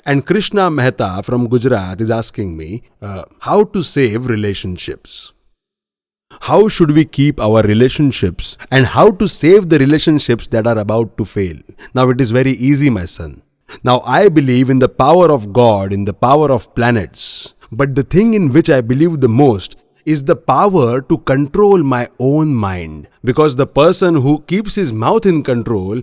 And Krishna Mehta from Gujarat is asking me, how to save relationships? How should we keep our relationships and how to save the relationships that are about to fail? Now it is very easy, my son. Now I believe in the power of God, in the power of planets. But the thing in which I believe the most is the power to control my own mind. Because the person who keeps his mouth in control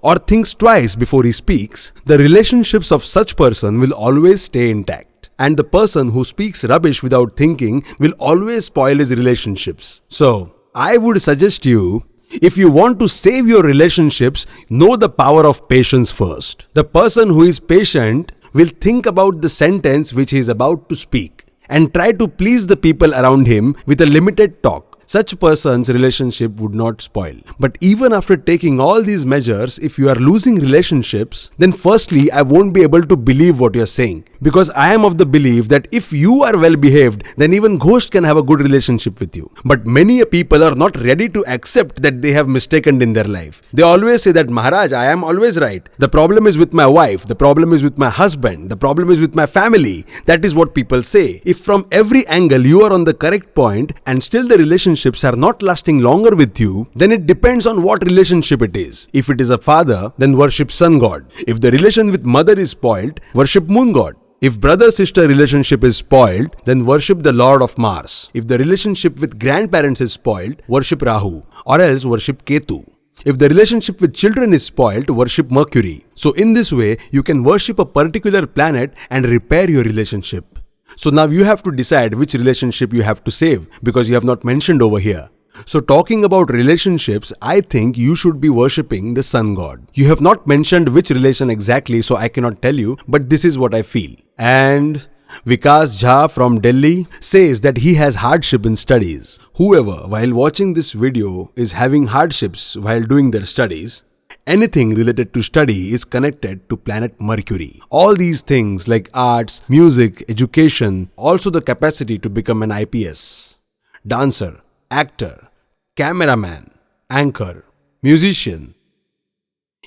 or thinks twice before he speaks, the relationships of such person will always stay intact. And the person who speaks rubbish without thinking will always spoil his relationships. So, I would suggest you, if you want to save your relationships, know the power of patience first. The person who is patient will think about the sentence which he is about to speak and try to please the people around him with a limited talk. Such person's relationship would not spoil. But even after taking all these measures, if you are losing relationships, then firstly, I won't be able to believe what you are saying. Because I am of the belief that if you are well behaved, then even ghost can have a good relationship with you. But many people are not ready to accept that they have mistaken in their life. They always say that, Maharaj, I am always right. The problem is with my wife. The problem is with my husband. The problem is with my family. That is what people say. If from every angle you are on the correct point and still the relationships are not lasting longer with you, then it depends on what relationship it is. If it is a father, then worship sun god. If the relation with mother is spoiled, worship moon god. If brother-sister relationship is spoiled, then worship the Lord of Mars. If the relationship with grandparents is spoiled, worship Rahu, or else worship Ketu. If the relationship with children is spoiled, worship Mercury. So in this way, you can worship a particular planet and repair your relationship. So now you have to decide which relationship you have to save, because you have not mentioned over here. So talking about relationships, I think you should be worshipping the sun god. You have not mentioned which relation exactly, so I cannot tell you, but this is what I feel. And Vikas Jha from Delhi says that he has hardship in studies. Whoever, while watching this video, is having hardships while doing their studies, anything related to study is connected to planet Mercury. All these things like arts, music, education, also the capacity to become an IPS, dancer, actor, cameraman, anchor, musician,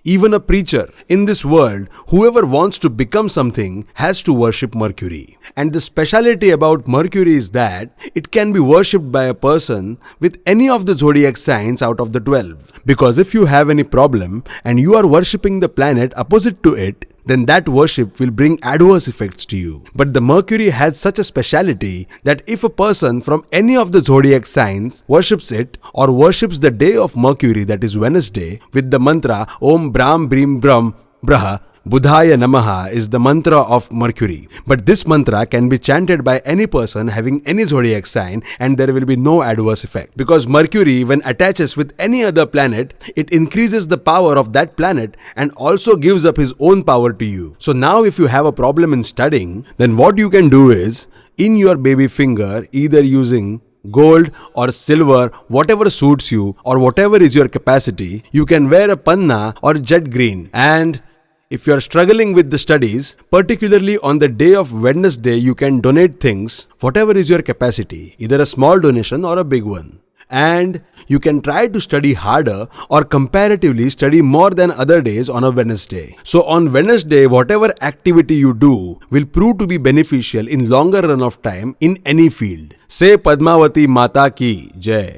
even a preacher. In this world, whoever wants to become something has to worship Mercury. And the speciality about Mercury is that it can be worshipped by a person with any of the zodiac signs out of the 12. Because if you have any problem and you are worshipping the planet opposite to it, then that worship will bring adverse effects to you. But the Mercury has such a speciality that if a person from any of the zodiac signs worships it or worships the day of Mercury, that is Wednesday, with the mantra Om Brahm Brim Brahm Braha Budhaya Namaha is the mantra of Mercury. But this mantra can be chanted by any person having any zodiac sign and there will be no adverse effect. Because Mercury, when attaches with any other planet, it increases the power of that planet and also gives up his own power to you. So now if you have a problem in studying, then what you can do is, in your baby finger, either using gold or silver, whatever suits you or whatever is your capacity, you can wear a panna or jet green. And if you are struggling with the studies, particularly on the day of Wednesday, you can donate things, whatever is your capacity, either a small donation or a big one. And you can try to study harder or comparatively study more than other days on a Wednesday. So on Wednesday, whatever activity you do will prove to be beneficial in longer run of time in any field. Say Padmavati Mata Ki Jai.